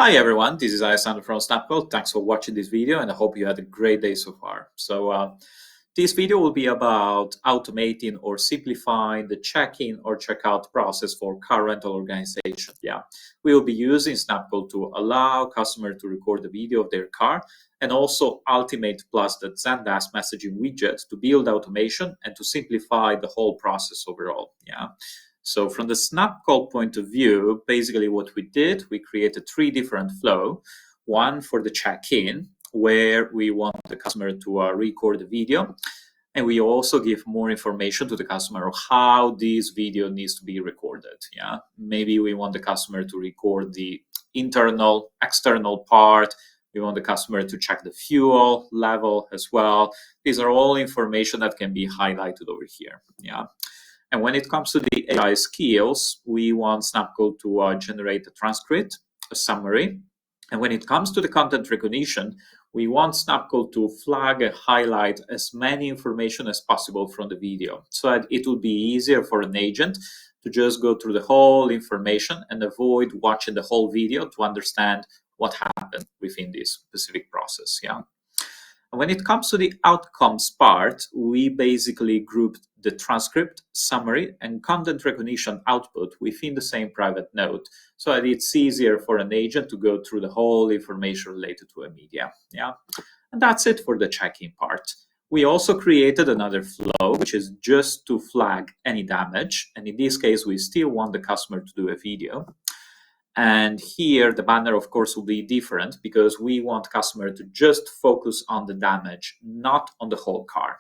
Hi everyone, this is Alessandro from SnapCall. Thanks for watching this video and I hope you had a great day so far. This video will be about automating or simplifying the check-in or check-out process for car rental organization. We will be using SnapCall to allow customers to record the video of their car and also Ultimate plus the Zendesk Messaging widget to build automation and to simplify the whole process overall. So from the SnapCall point of view, basically what we did, we created three different flows. One for the check-in, where we want the customer to record the video. And we also give more information to the customer of how this video needs to be recorded. Maybe we want the customer to record the internal, external part. We want the customer to check the fuel level as well. These are all information that can be highlighted over here. And when it comes to the AI skills, we want SnapCall to generate a transcript, a summary. And when it comes to the content recognition, we want SnapCall to flag and highlight as many information as possible from the video so that it will be easier for an agent to just go through the whole information and avoid watching the whole video to understand what happened within this specific process. And when it comes to the outcomes part, we basically grouped the transcript, summary, and content recognition output within the same private node so that it's easier for an agent to go through the whole information related to a media. And that's it for the check-in part. We also created another flow, which is just to flag any damage. And in this case, we still want the customer to do a video. And here the banner, of course, will be different because we want customer to just focus on the damage, not on the whole car.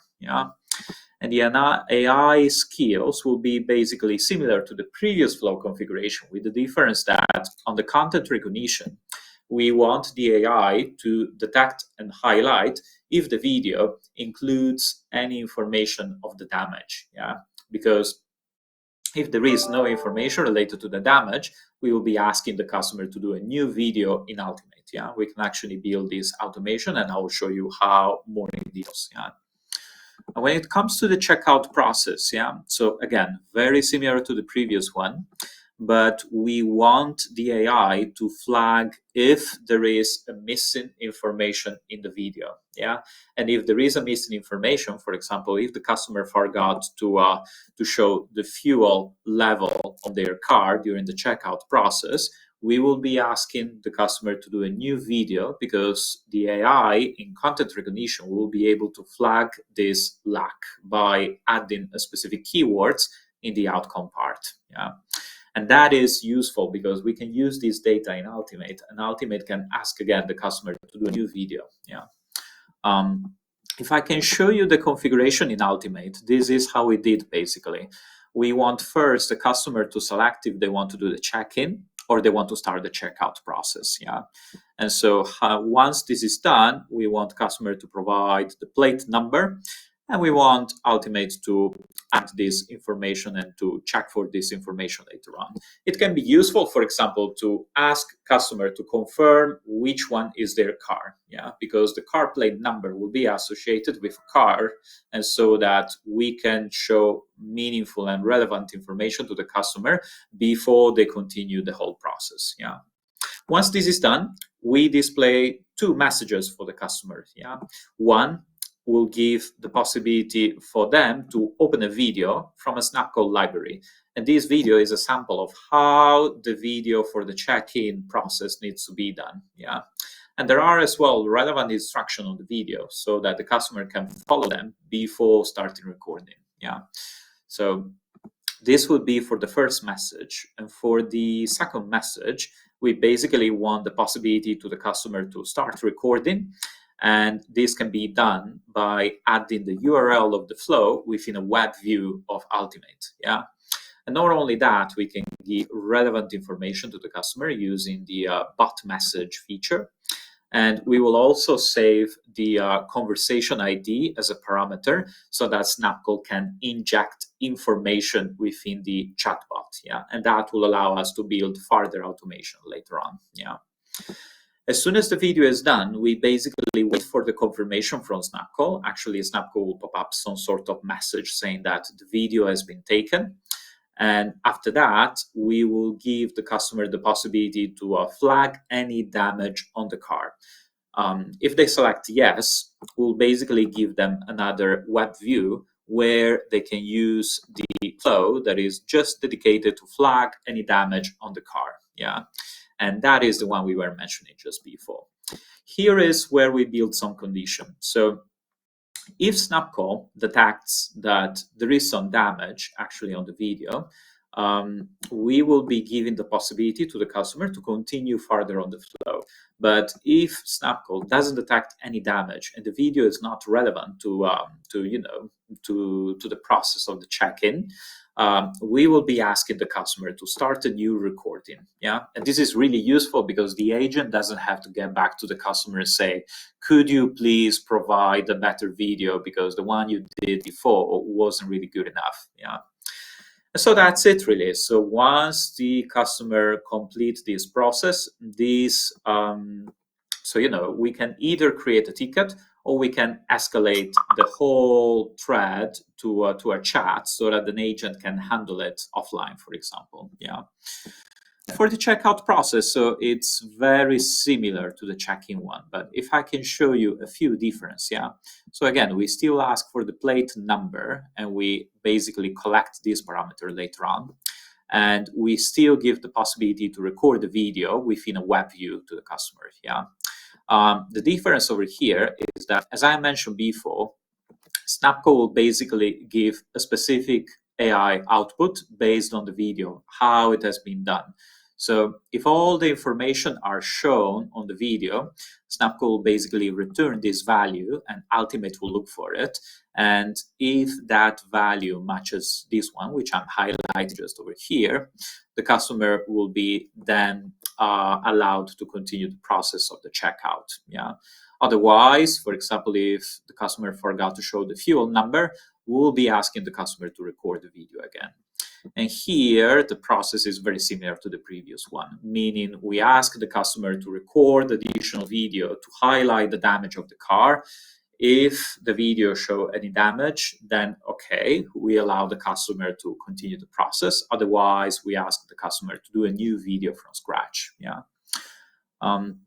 And the AI skills will be basically similar to the previous flow configuration, with the difference that on the content recognition, we want the AI to detect and highlight if the video includes any information of the damage. Because if there is no information related to the damage, we will be asking the customer to do a new video in Ultimate. We can actually build this automation and I will show you how more in details. And when it comes to the checkout process, so again, very similar to the previous one, but we want the AI to flag if there is a missing information in the video. And if there is a missing information, for example, if the customer forgot to show the fuel level of their car during the checkout process, we will be asking the customer to do a new video because the AI in content recognition will be able to flag this lack by adding a specific keywords in the outcome part. And that is useful because we can use this data in Ultimate, and Ultimate can ask again the customer to do a new video. If I can show you the configuration in Ultimate, this is how we did basically. We want first the customer to select if they want to do the check-in or they want to start the checkout process. And so once this is done, we want customer to provide the plate number, and we want Ultimate to add this information and to check for this information later on. It can be useful, for example, to ask customer to confirm which one is their car, because the car plate number will be associated with car, and so that we can show meaningful and relevant information to the customer before they continue the whole process. Once this is done, we display two messages for the customer. One will give the possibility for them to open a video from a SnapCall library. And this video is a sample of how the video for the check-in process needs to be done. And there are as well relevant instructions on the video so that the customer can follow them before starting recording. So this would be for the first message. And for the second message, we basically want the possibility to the customer to start recording. And this can be done by adding the URL of the flow within a web view of Ultimate. And not only that, we can give relevant information to the customer using the bot message feature. And we will also save the conversation ID as a parameter so that SnapCall can inject information within the chatbot. And that will allow us to build further automation later on. As soon as the video is done, we basically wait for the confirmation from SnapCall. Actually, SnapCall will pop up some sort of message saying that the video has been taken. And after that, we will give the customer the possibility to flag any damage on the car. If they select yes, we'll basically give them another web view where they can use the flow that is just dedicated to flag any damage on the car. Yeah, and that is the one we were mentioning just before. Here is where we build some condition. So if SnapCall detects that there is some damage actually on the video, we will be giving the possibility to the customer to continue further on the flow. But if SnapCall doesn't detect any damage and the video is not relevant to the process of the check-in, we will be asking the customer to start a new recording. Yeah, and this is really useful because the agent doesn't have to get back to the customer and say, could you please provide a better video because the one you did before wasn't really good enough. Yeah. So that's it really. So once the customer completes this process, we can either create a ticket or we can escalate the whole thread to a chat so that an agent can handle it offline, for example. Yeah. For the checkout process, so it's very similar to the check-in one, but if I can show you a few differences, yeah. So again, we still ask for the plate number and we basically collect this parameter later on. And we still give the possibility to record the video within a web view to the customer, yeah. The difference over here is that, as I mentioned before, SnapCall will basically give a specific AI output based on the video, how it has been done. So if all the information are shown on the video, SnapCall will basically return this value and Ultimate will look for it. And if that value matches this one, which I'm highlighting just over here, the customer will be then allowed to continue the process of the checkout. Yeah. Otherwise, for example, if the customer forgot to show the fuel number, we'll be asking the customer to record the video again. And here, the process is very similar to the previous one, meaning we ask the customer to record additional video to highlight the damage of the car. If the video show any damage, then okay, we allow the customer to continue the process. Otherwise, we ask the customer to do a new video from scratch. Yeah. And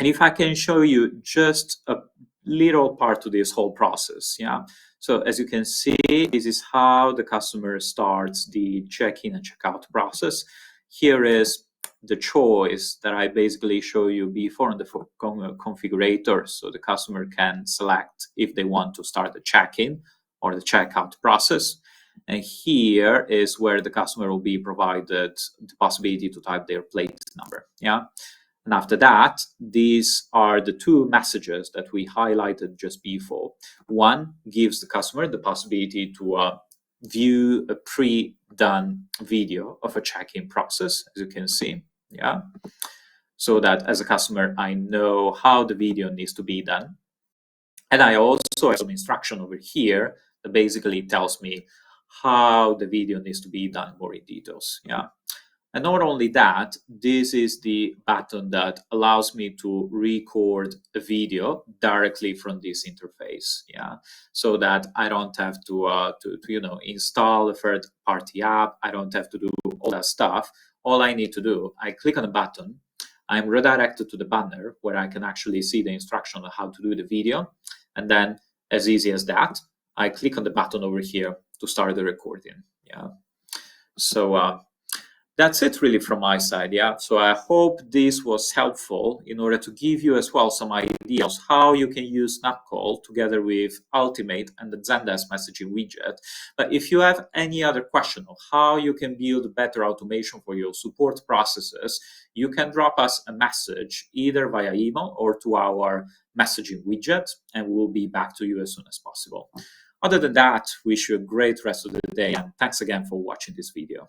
if I can show you just a little part to this whole process, yeah. So as you can see, this is how the customer starts the check-in and checkout process. Here is the choice that I basically show you before in the configurator, so the customer can select if they want to start the check-in or the checkout process. And here is where the customer will be provided the possibility to type their plate number. Yeah. And after that, these are the two messages that we highlighted just before. One gives the customer the possibility to view a pre-done video of a check-in process, as you can see. Yeah. So that as a customer, I know how the video needs to be done. And I also have some instruction over here that basically tells me how the video needs to be done more in details. Yeah. And not only that, this is the button that allows me to record a video directly from this interface. Yeah, so that I don't have to install a third-party app. I don't have to do all that stuff. All I need to do, I click on a button. I'm redirected to the banner where I can actually see the instruction on how to do the video, and then, as easy as that, I click on the button over here to start the recording. Yeah, so. That's it really from my side, yeah. So I hope this was helpful in order to give you as well some ideas how you can use SnapCall together with Ultimate and the Zendesk Messaging widget. But if you have any other question of how you can build better automation for your support processes, you can drop us a message either via email or to our messaging widget, and we'll be back to you as soon as possible. Other than that, wish you a great rest of the day, and thanks again for watching this video.